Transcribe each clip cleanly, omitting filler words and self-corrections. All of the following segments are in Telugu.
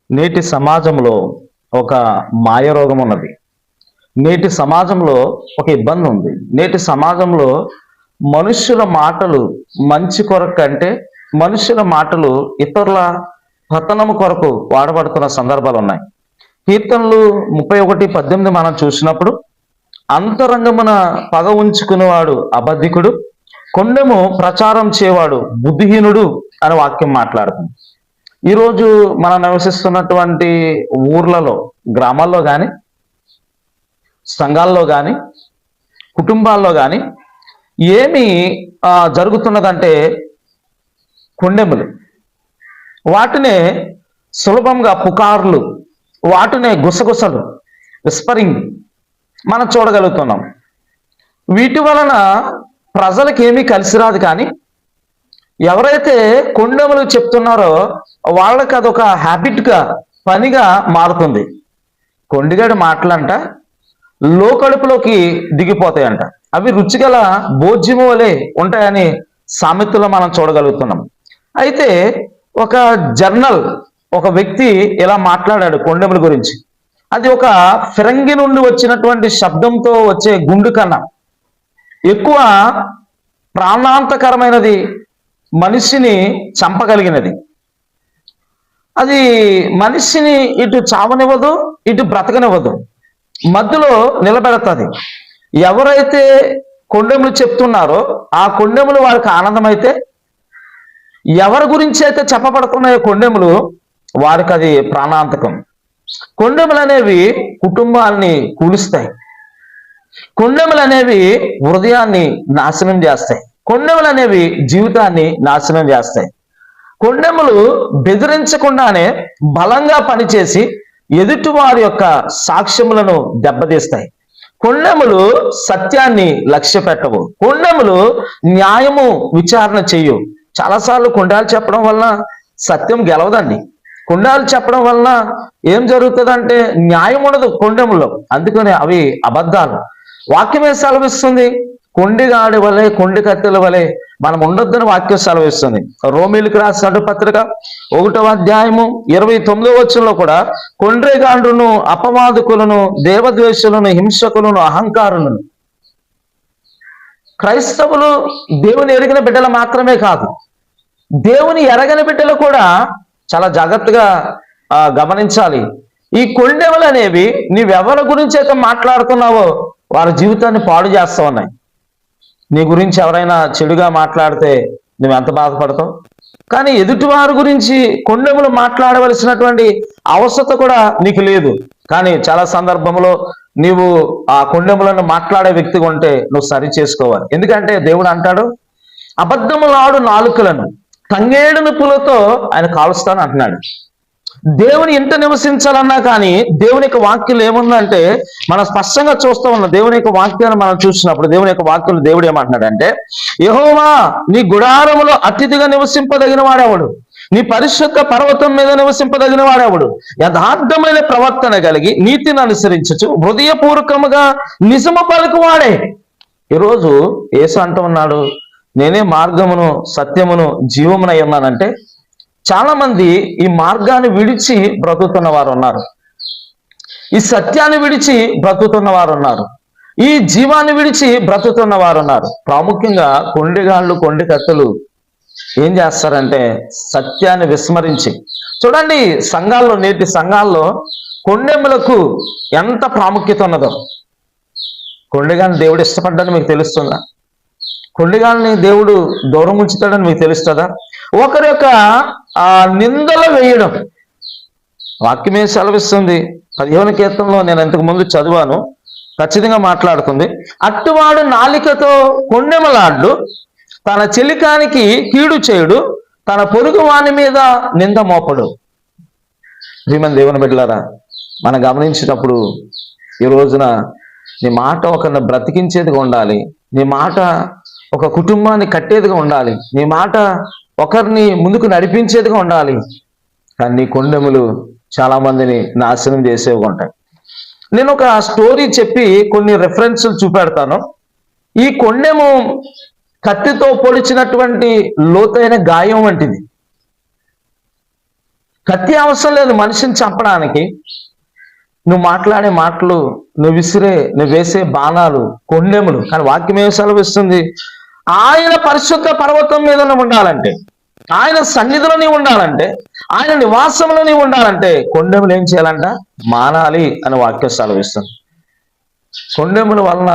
నేటి సమాజంలో ఒక మాయ రోగం ఉన్నది. నేటి సమాజంలో ఒక ఇబ్బంది ఉంది. నేటి సమాజంలో మనుష్యుల మాటలు మంచి కొరకు కంటే మనుష్యుల మాటలు ఇతరుల పతనము కొరకు వాడబడుతున్న సందర్భాలు ఉన్నాయి. కీర్తనలు 31:18 మనం చూసినప్పుడు, అంతరంగమున పగ ఉంచుకునేవాడు అబద్ధికుడు, కొండెము ప్రచారం చేయవాడు బుద్ధిహీనుడు అనే వాక్యం మాట్లాడుతుంది. ఈరోజు మనం నివసిస్తున్నటువంటి ఊర్లలో, గ్రామాల్లో కానీ, సంఘాల్లో కానీ, కుటుంబాల్లో కానీ ఏమి జరుగుతున్నదంటే కొండెములు, వాటినే సులభంగా పుకార్లు, వాటినే గుసగుసలు, విస్పరింగ్ మనం చూడగలుగుతున్నాం. వీటి వలన ప్రజలకు ఏమీ కలిసి రాదు. కానీ ఎవరైతే కొండెములు చెప్తున్నారో వాళ్ళకి అదొక హ్యాబిట్గా, పనిగా మారుతుంది. కొండిగడి మాటలంట లోకడుపులోకి దిగిపోతాయంట. అవి రుచిగల భోజ్యము వలె ఉంటాయని సామెతలో మనం చూడగలుగుతున్నాం. అయితే ఒక జర్నల్, ఒక వ్యక్తి ఇలా మాట్లాడాడు కొండెముల గురించి. అది ఒక ఫిరంగి నుండి వచ్చినటువంటి శబ్దంతో వచ్చే గుండు కన్నా ఎక్కువ ప్రాణాంతకరమైనది, మనిషిని చంపగలిగినది. అది మనిషిని ఇటు చావనివ్వదు, ఇటు బ్రతకనివ్వదు, మధ్యలో నిలబెడతాది. ఎవరైతే కొండెములు చెప్తున్నారో ఆ కొండెములు వారికి ఆనందమైతే, ఎవరి గురించి అయితే చెప్పబడుతున్నాయో కొండెములు వారికి అది ప్రాణాంతకం. కొండెములు అనేవి కుటుంబాన్ని కూలుస్తాయి. కొండెములు అనేవి హృదయాన్ని నాశనం చేస్తాయి. కొండెములు అనేవి జీవితాన్ని నాశనం చేస్తాయి. కొండెములు బెదిరించకుండానే బలంగా పనిచేసి ఎదుటి వారి యొక్క సాక్ష్యములను దెబ్బతీస్తాయి. కొండెములు సత్యాన్ని లక్ష్య పెట్టవు. కొండెములు న్యాయము విచారణ చెయ్యు. చాలాసార్లు కొండాలు చెప్పడం వలన సత్యం గెలవదండి. కొండాలు చెప్పడం వలన ఏం జరుగుతుందంటే న్యాయం ఉండదు కొండెములో. అందుకని అవి అబద్ధాలు. వాక్యమే సెలవిస్తుంది, కొండిగాడి వలె, కొండి కత్తెల వలె మనం ఉండొద్దని వాక్యం సెలవిస్తుంది. రోమీలకు రాసిన పత్రిక 1వ అధ్యాయము 29వ వచనంలో కూడా కొండ్రేగాండ్రును, అపవాదకులను, దేవద్వేషులను, హింసకులను, అహంకారులను. క్రైస్తవులు దేవుని ఎరిగిన బిడ్డలు మాత్రమే కాదు, దేవుని ఎరగని బిడ్డలు కూడా చాలా జాగ్రత్తగా గమనించాలి. ఈ కొండెములు అనేవి నీవెవరి గురించి అయితే మాట్లాడుతున్నావో వారి జీవితాన్ని పాడు చేస్తా ఉన్నాయి. నీ గురించి ఎవరైనా చెడుగా మాట్లాడితే నువ్వు ఎంత బాధపడతావు? కానీ ఎదుటివారి గురించి కొండెములు మాట్లాడవలసినటువంటి అవసరం కూడా నీకు లేదు. కానీ చాలా సందర్భంలో నీవు ఆ కొండెములను మాట్లాడే వ్యక్తిగా ఉంటే నువ్వు సరి చేసుకోవాలి. ఎందుకంటే దేవుడు అంటాడు, అబద్ధములాడు నాలుకలను తంగేడు నిప్పులతో ఆయన కాలుస్తాను అంటున్నాడు. దేవుని ఎంత నివసించాలన్నా కానీ దేవుని యొక్క వాక్యం ఏముందంటే మనం స్పష్టంగా చూస్తూ ఉన్నాం. దేవుని యొక్క వాక్యాన్ని మనం చూసినప్పుడు దేవుని యొక్క వాక్యంలో దేవుడు ఏమంటున్నాడంటే, యెహోవా నీ గుడారములో అతిథిగా నివసింపదగిన వాడెవడు? నీ పరిశుద్ధ పర్వతం మీద నివసింపదగిన వాడెవడు? యథార్థమైన ప్రవర్తన కలిగి నీతిని అనుసరించచ్చు హృదయపూర్వకముగా నిజము పలుకువాడే. ఈరోజు యేసు అంటూ ఉన్నాడు, నేనే మార్గమును, సత్యమును, జీవమునై ఉన్నానంటే చాలా మంది ఈ మార్గాన్ని విడిచి బ్రతుకుతున్న వారు ఉన్నారు. ఈ సత్యాన్ని విడిచి బ్రతుకుతున్న వారు ఉన్నారు. ఈ జీవాన్ని విడిచి బ్రతుకుతున్న వారు ఉన్నారు. ప్రాముఖ్యంగా కొండిగాళ్ళు, కొండి కత్తులు ఏం చేస్తారంటే సత్యాన్ని విస్మరించి. చూడండి, సంఘాల్లో, నేటి సంఘాల్లో కొండెములకు ఎంత ప్రాముఖ్యత ఉన్నదో. కొండిగాన్ని దేవుడు ఇష్టపడ్డాడని మీకు తెలుస్తుందా? కొండిగాల్ని దేవుడు దూరం ఉంచుతాడని మీకు తెలుస్తుందా? ఒకరి యొక్క నిందలు వేయడం వాక్యమే సెలవిస్తుంది. 15వ కీర్తనలో నేను ఇంతకు ముందు చదివాను, ఖచ్చితంగా మాట్లాడుతుంది. అట్టువాడు నాలికతో కొండెమలాడు, తన చెలికానికి కీడు చేయుడు, తన పొరుగు వాని మీద నింద మోపడు. ప్రియమైన దేవుని బిడ్డలారా, మనం గమనించినప్పుడు ఈ రోజున నీ మాట ఒకరిని బ్రతికించేదిగా ఉండాలి. నీ మాట ఒక కుటుంబాన్ని కట్టేదిగా ఉండాలి. నీ మాట ఒకరిని ముందుకు నడిపించేదిగా ఉండాలి. కానీ నీ కొండెములు చాలా మందిని నాశనం చేసేవి ఉంటాయి. నేను ఒక స్టోరీ చెప్పి కొన్ని రెఫరెన్సులు చూపెడతాను. ఈ కొండెము కత్తితో పొడిచినటువంటి లోతైన గాయం వంటిది. కత్తి అవసరం లేదు మనిషిని చంపడానికి. నువ్వు మాట్లాడే మాటలు, నువ్వు వేసే బాణాలు కొండెములు. కానీ వాక్యం ఏమి సెలవిస్తుంది? ఆయన పరిశుద్ధ పర్వతం మీద ఉండాలంటే, ఆయన సన్నిధిలో నీవు ఉండాలంటే, ఆయన నివాసంలో నీవు ఉండాలంటే కొండెములు ఏం చేయాలంట? మానాలి అని వాక్యం సెలవిస్తుంది. కొండెముల వలన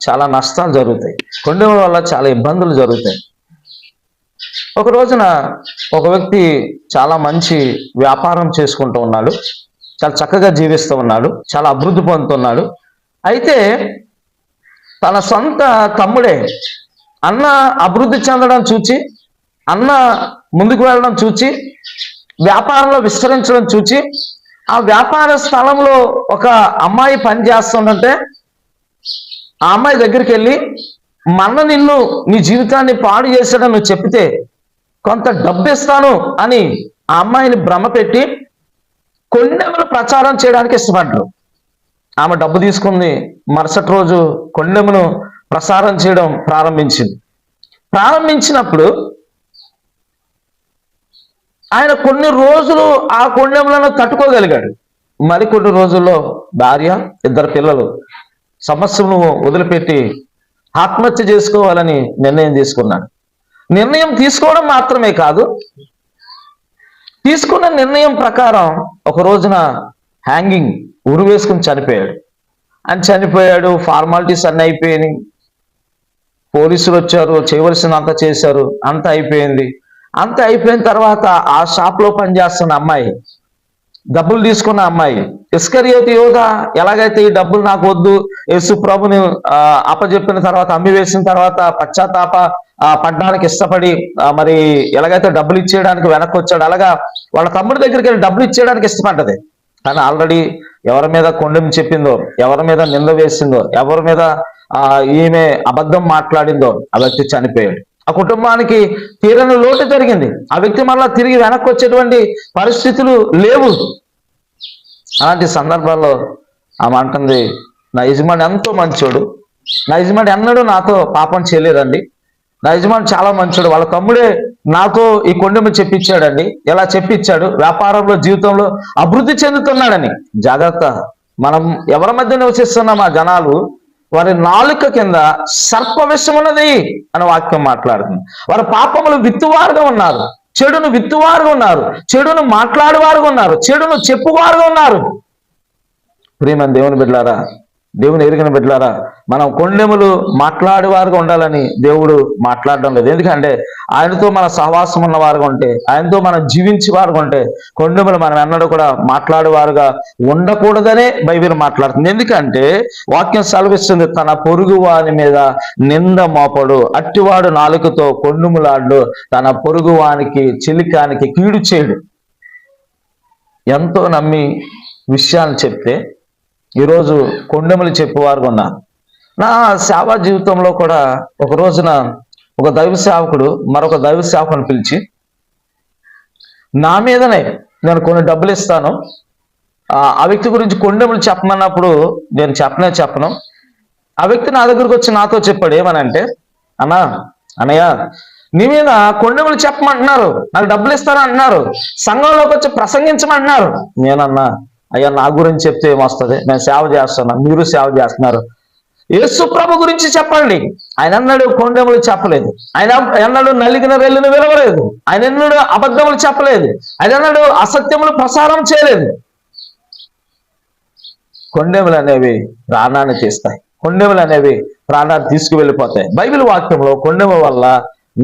చాలా నష్టాలు జరుగుతాయి. కొండెముల వల్ల చాలా ఇబ్బందులు జరుగుతాయి. ఒక రోజున ఒక వ్యక్తి చాలా మంచి వ్యాపారం చేసుకుంటూ ఉన్నాడు, చాలా చక్కగా జీవిస్తూ ఉన్నాడు, చాలా అభివృద్ధి పొందుతున్నాడు. అయితే తన సొంత తమ్ముడే అన్న అభివృద్ధి చెందడం చూచి, అన్న ముందుకు వెళ్ళడం చూచి, వ్యాపారంలో విస్తరించడం చూచి, ఆ వ్యాపార స్థలంలో ఒక అమ్మాయి పని చేస్తుందంటే ఆ అమ్మాయి దగ్గరికి వెళ్ళి, మన్న నిన్ను నీ జీవితాన్ని పాడు చేశాడని నువ్వు చెప్తే కొంత డబ్బు ఇస్తాను అని ఆ అమ్మాయిని భ్రమ పెట్టి కొండెములు ప్రచారం చేయడానికి ఇష్టపడ్డారు. ఆమె డబ్బు తీసుకుంది. మరుసటి రోజు కొండెమును ప్రసారం చేయడం ప్రారంభించినప్పుడు ఆయన కొన్ని రోజులు ఆ కొండెములను తట్టుకోగలిగాడు. మరికొన్ని రోజుల్లో భార్య, 2 పిల్లలు సమస్యను వదిలిపెట్టి ఆత్మహత్య చేసుకోవాలని నిర్ణయం తీసుకున్నాడు. నిర్ణయం తీసుకోవడం మాత్రమే కాదు, తీసుకున్న నిర్ణయం ప్రకారం ఒక రోజున హ్యాంగింగ్ ఉరి వేసుకుని చనిపోయాడు. ఫార్మాలిటీస్ అన్నీ అయిపోయినాయి. పోలీసులు వచ్చారు, చేయవలసినంత చేశారు, అంత అయిపోయింది. అంత అయిపోయిన తర్వాత ఆ షాప్లో పనిచేస్తున్న అమ్మాయి, డబ్బులు తీసుకున్న అమ్మాయి, ఇస్కరియోతు యోధ ఎలాగైతే ఈ డబ్బులు నాకు వద్దు, యేసు ప్రభుని అప్పజెప్పిన తర్వాత, అమ్మి వేసిన తర్వాత పశ్చాత్తాప పడ్డానికి ఇష్టపడి మరి ఎలాగైతే డబ్బులు ఇచ్చేయడానికి వెనక్కి వచ్చాడు, అలాగా వాళ్ళ తమ్ముడి దగ్గరికి వెళ్ళి డబ్బులు ఇచ్చేయడానికి ఇష్టపడ్డది. కానీ ఆల్రెడీ ఎవరి మీద కొండెం చెప్పిందో, ఎవరి మీద నింద వేసిందో, ఎవరి మీద ఈమె అబద్ధం మాట్లాడిందో ఆ వ్యక్తి చనిపోయాడు. ఆ కుటుంబానికి తీరని లోటు జరిగింది. ఆ వ్యక్తి మళ్ళా తిరిగి వెనక్కి వచ్చేటువంటి పరిస్థితులు లేవు. అలాంటి సందర్భాల్లో ఆమె అంటుంది, నా యజమాని ఎంతో మంచోడు, నా యజమాని ఎన్నడూ నాతో పాపం చేయలేదండి, నా యజమాని చాలా మంచోడు, వాళ్ళ తమ్ముడే నాతో ఈ కొండెము చెప్పించాడండి, ఎలా చెప్పించాడు, వ్యాపారంలో జీవితంలో అభివృద్ధి చెందుతున్నాడని. జాగ్రత్త, మనం ఎవరి మధ్య నివసిస్తున్నాం ఆ జనాలు, వారి నాలుక కింద సర్ప విషం ఉన్నది అని వాక్యం మాట్లాడుతుంది. వారి పాపములు విత్తువారుగా ఉన్నారు, చెడును విత్తువారుగా ఉన్నారు, చెడును మాట్లాడేవారుగా ఉన్నారు, చెడును చెప్పువారుగా ఉన్నారు. ప్రియమైన దేవుని బిడ్డలారా, దేవుని ఎరిగిన బిడ్డలారా, మనం కొండెములు మాట్లాడేవారుగా ఉండాలని దేవుడు మాట్లాడడం లేదు. ఎందుకంటే ఆయనతో మన సహవాసం ఉన్నవారుగా ఉంటే, ఆయనతో మనం జీవించేవారుగా ఉంటే కొండెములు మనం ఎన్నడూ కూడా మాట్లాడేవారుగా ఉండకూడదనే బైబిల్ మాట్లాడుతుంది. ఎందుకంటే వాక్యం సెలవిస్తుంది, తన పొరుగు వాని మీద నింద మోపడు, అట్టివాడు నాలుకతో కొండెములాడు, తన పొరుగు వానికి చిలికానికి కీడు చేయడు. ఎంతో నమ్మి విషయాన్ని చెప్తే ఈరోజు కొండెములు చెప్పేవారుగా ఉన్నారు. నా సేవా జీవితంలో కూడా ఒక రోజున ఒక దైవ సేవకుడు మరొక దైవ సేవకుని పిలిచి, నా మీదనే నేను కొన్ని డబ్బులు ఇస్తాను, ఆ వ్యక్తి గురించి కొండెములు చెప్పమన్నప్పుడు నేను చెప్పను. ఆ వ్యక్తి నా దగ్గరకు వచ్చి నాతో చెప్పాడు, ఏమనంటే, అన్నయ్య నీ మీద కొండెములు చెప్పమంటున్నారు, నాకు డబ్బులు ఇస్తానంటున్నారు, సంఘంలోకి వచ్చి ప్రసంగించమంటున్నారు. నేనన్నా, అయ్యా నా గురించి చెప్తే ఏమొస్తుంది, నేను సేవ చేస్తున్నా, మీరు సేవ చేస్తున్నారు, యేసు ప్రభు గురించి చెప్పండి. ఆయన అన్నాడు కొండెములు చెప్పలేదు, ఆయన అన్నాడు నలిగిన రెల్లును విలవలేదు, ఆయన ఎన్నడూ అబద్ధములు చెప్పలేదు, ఆయన అన్నాడు అసత్యములు ప్రసారం చేయలేదు. కొండెములు అనేవి ప్రాణాన్ని తీస్తాయి, కొండెములు అనేవి ప్రాణాన్ని తీసుకువెళ్ళిపోతాయి. బైబిల్ వాక్యంలో కొండెముల వల్ల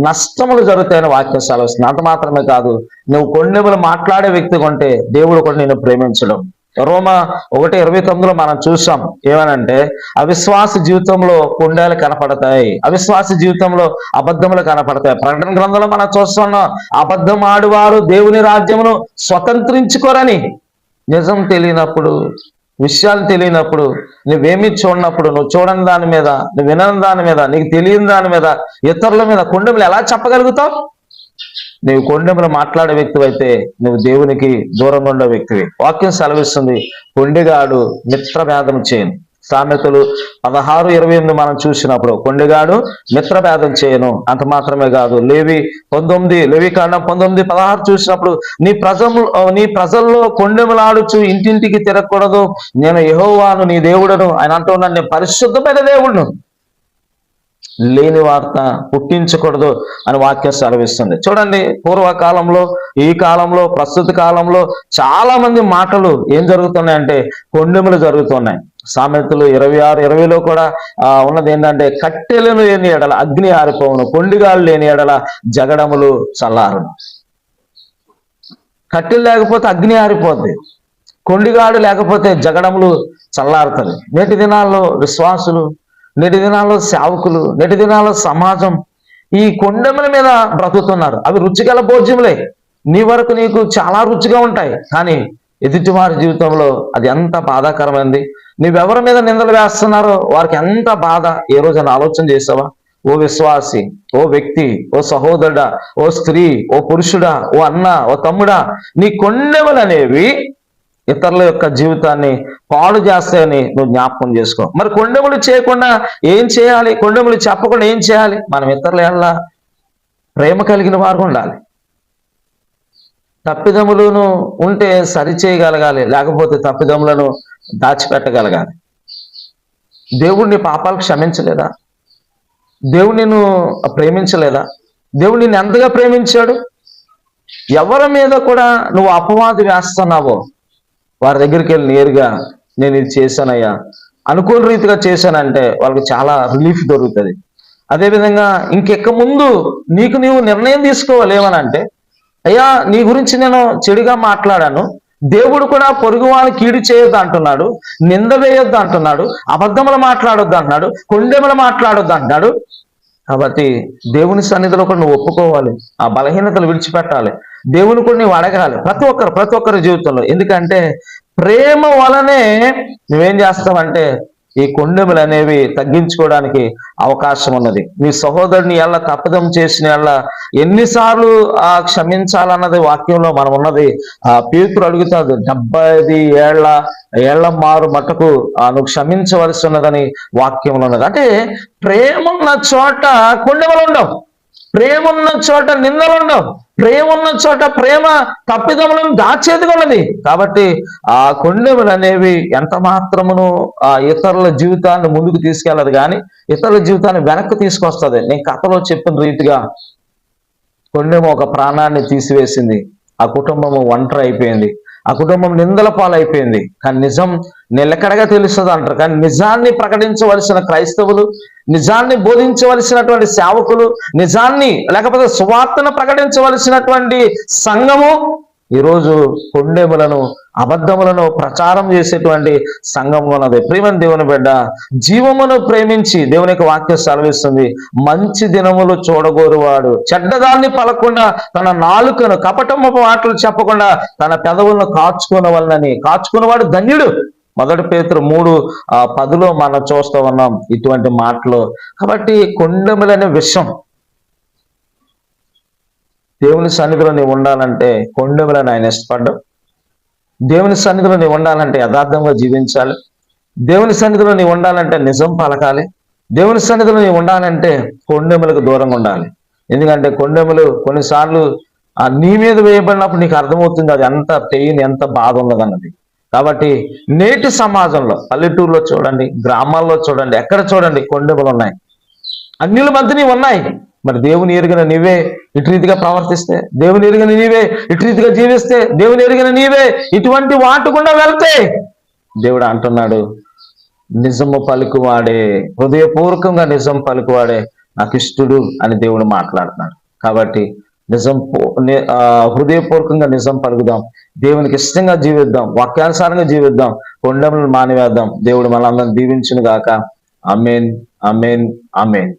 నష్టములు జరుగుతాయని వాక్యం సెలవుస్తుంది. అంత మాత్రమే కాదు, నువ్వు కొండెములు మాట్లాడే వ్యక్తి కొంటే దేవుడు కూడా నిన్ను ప్రేమించడం. రోమా 1:29 మనం చూసాం, ఏమనంటే అవిశ్వాస జీవితంలో కొండలు కనపడతాయి, అవిశ్వాస జీవితంలో అబద్ధములు కనపడతాయి. ప్రకటన గ్రంథంలో మనం చూస్తున్నాం, అబద్ధం ఆడువారు దేవుని రాజ్యమును స్వతంత్రించుకోరని. నిజం తెలియనప్పుడు, విషయాలు తెలియనప్పుడు, నువ్వేమీ చూడనప్పుడు, నువ్వు చూడని దాని మీద, నువ్వు వినని దాని మీద, నీకు తెలియని దాని మీద, ఇతరుల మీద కొండెములు ఎలా చెప్పగలుగుతావు? నీవు కొండెములు మాట్లాడే వ్యక్తి అయితే నువ్వు దేవునికి దూరంగా ఉండే వ్యక్తివి. వాక్యం సెలవిస్తుంది, కొండెగాడు మిత్రభేదం చేయను, సామెతలు 16:28 మనం చూసినప్పుడు కొండెగాడు మిత్రభేదం చేయను. అంత మాత్రమే కాదు, లేవికాండం 19:16 చూసినప్పుడు నీ ప్రజల్లో కొండెములాడుచు ఇంటింటికి తిరగకూడదు, నేను యెహోవాను నీ దేవుడను. ఆయన అంటున్నాను, నేను పరిశుద్ధమైన దేవుడును, లేని వార్త పుట్టించకూడదు అని వాక్యం సెలవిస్తుంది. చూడండి, పూర్వకాలంలో, ఈ కాలంలో, ప్రస్తుత కాలంలో చాలా మంది మాటలు ఏం జరుగుతున్నాయంటే కొండెములు జరుగుతున్నాయి. సామెతలు 26:20 కూడా ఉన్నది ఏంటంటే, కట్టెలను లేని ఎడల అగ్ని ఆరిపోవును, కొండిగాలు లేని ఎడల జగడములు చల్లారును. కట్టెలు లేకపోతే అగ్ని ఆరిపోద్ది, కొండిగాడు లేకపోతే జగడములు చల్లారుతుంది. నేటి దినాల్లో విశ్వాసులు, నేటి దినాల్లో సేవకులు, నేటి దినాల్లో సమాజం ఈ కొండెముల మీద బ్రతుకుతున్నారు. అవి రుచిగల భోజ్యములే, నీ వరకు నీకు చాలా రుచిగా ఉంటాయి, కానీ ఎదుటివారి జీవితంలో అది ఎంత బాధాకరమైంది. నీవెవరి మీద నిందలు వేస్తున్నారో వారికి ఎంత బాధ ఏ రోజున ఆలోచన చేసావా? ఓ విశ్వాసి, ఓ వ్యక్తి, ఓ సహోదరుడా, ఓ స్త్రీ, ఓ పురుషుడా, ఓ అన్న, ఓ తమ్ముడా, నీ కొండెములు అనేవి ఇతరుల యొక్క జీవితాన్ని పాడు చేస్తాయని నువ్వు జ్ఞాపకం చేసుకో. మరి కొండెములు చేయకుండా ఏం చేయాలి? కొండెములు చెప్పకుండా ఏం చేయాలి? మనం ఇతరుల ఎడల ప్రేమ కలిగిన వారు ఉండాలి. తప్పిదములను ఉంటే సరిచేయగలగాలి, లేకపోతే తప్పిదములను దాచిపెట్టగలగాలి. దేవుడు నీ పాపాలు క్షమించలేదా? దేవుడు నిన్ను ప్రేమించలేదా? దేవుడు నిన్ను ఎంతగా ప్రేమించాడు? ఎవరి మీద కూడా నువ్వు అపవాది వేస్తున్నావో వారి దగ్గరికి వెళ్ళి నేరుగా నేను ఇది చేశానయ్యా, అనుకోని రీతిగా చేశానంటే వాళ్ళకి చాలా రిలీఫ్ దొరుకుతుంది. అదేవిధంగా ఇంకెక్క ముందు నీకు నీవు నిర్ణయం తీసుకోవాలి. ఏమనంటే, అయ్యా నీ గురించి నేను చెడుగా మాట్లాడాను, దేవుడు కూడా పొరుగు వాళ్ళని కీడు చేయొద్దు అంటున్నాడు, నింద వేయొద్దు అంటున్నాడు, అబద్ధములు మాట్లాడొద్దు అంటున్నాడు, కొండెములు మాట్లాడొద్దు అంటున్నాడు. కాబట్టి దేవుని సన్నిధిలో కూడా నువ్వు ఒప్పుకోవాలి, ఆ బలహీనతలు విడిచిపెట్టాలి, దేవుని కూడా నువ్వు అడగాలి. ప్రతి ఒక్కరి జీవితంలో. ఎందుకంటే ప్రేమ వలనే నువ్వేం చేస్తావంటే ఈ కొండెములు అనేవి తగ్గించుకోవడానికి అవకాశం ఉన్నది. నీ సహోదరుని ఎలా తప్పిదం చేసిన ఎలా ఎన్నిసార్లు క్షమించాలన్నది వాక్యంలో మనం ఉన్నది. పేతురు అడుగుతాడు, 75 ఏళ్ల మారు మటుకు నువ్వు క్షమించవలసి ఉన్నదని వాక్యంలో ఉన్నది. అంటే ప్రేమ ఉన్న చోట కొండెములు ఉండవు, ప్రేమ ఉన్న చోట నిందలు ఉండవు, ప్రేమ ఉన్న చోట ప్రేమ తప్పిదములను దాచేది ఉన్నది. కాబట్టి ఆ కొండెములు అనేవి ఎంత మాత్రమును ఇతరుల జీవితాన్ని ముందుకు తీసుకెళ్ళదు, కానీ ఇతరుల జీవితాన్ని వెనక్కి తీసుకొస్తుంది. నేను కథలో చెప్పిన రీతిగా కొండెము ఒక ప్రాణాన్ని తీసివేసింది, ఆ కుటుంబము ఒంటరి అయిపోయింది, ఆ కుటుంబం నిందల పాలైపోయింది. కానీ నిజం నిలకడగా తెలుస్తుంది అంటారు, కానీ నిజాన్ని ప్రకటించవలసిన క్రైస్తవులు, నిజాన్ని బోధించవలసినటువంటి సేవకులు, నిజాన్ని లేకపోతే సువార్తను ప్రకటించవలసినటువంటి సంఘము ఈరోజు కొండెములను, అబద్ధములను ప్రచారం చేసేటువంటి సంఘం ఉన్నది. ప్రియమైన దేవుని బిడ్డ, జీవమును ప్రేమించి దేవుని యొక్క వాక్యం సెలవిస్తుంది, మంచి దినములు చూడగోరువాడు చెడ్డదాన్ని పలకుండా తన నాలుకను, కపటము మాటలు చెప్పకుండా తన పెదవులను కాచుకున్నవాడు ధన్యుడు. 1 పేతురు 3:10 మనం చూస్తూ ఉన్నాం ఇటువంటి మాటలు. కాబట్టి కొండెములనే విషయం, దేవుని సన్నిధిలో నీవు ఉండాలంటే కొండెములను ఆయన ఇష్టపడ్డావు. దేవుని సన్నిధిలో నీవు ఉండాలంటే యథార్థంగా జీవించాలి. దేవుని సన్నిధిలో నీవు ఉండాలంటే నిజం పలకాలి. దేవుని సన్నిధిలో నీవు ఉండాలంటే కొండెములకు దూరంగా ఉండాలి. ఎందుకంటే కొండెములు కొన్నిసార్లు నీ మీద వేయబడినప్పుడు నీకు అర్థమవుతుంది అది ఎంత పెయిన్, ఎంత బాధ ఉన్నదన్నది. కాబట్టి నేటి సమాజంలో, పల్లెటూరులో చూడండి, గ్రామాల్లో చూడండి, ఎక్కడ చూడండి కొండెములు ఉన్నాయి, అన్యుల మధ్య నీవు ఉన్నాయి. మరి దేవుని ఎరిగిన నీవే ఇటు రీతిగా ప్రవర్తిస్తే, దేవుని ఎరిగిన నీవే ఇటు రీతిగా జీవిస్తే, దేవుని ఎరిగిన నీవే ఇటువంటి వాటకుండా వెళ్తే, దేవుడు అంటున్నాడు, నిజము పలుకువాడే, హృదయపూర్వకంగా నిజం పలుకువాడే నాకు ఇష్టడు అని దేవుడు మాట్లాడుతున్నాడు. కాబట్టి హృదయపూర్వకంగా నిజం పలుకుదాం, దేవునికి ఇష్టంగా జీవిద్దాం, వాక్యానుసారంగా జీవిద్దాం, కొండములను మానివేద్దాం. దేవుడు మనందరం దీవించును గాక. ఆమేన్, ఆమేన్, ఆమేన్.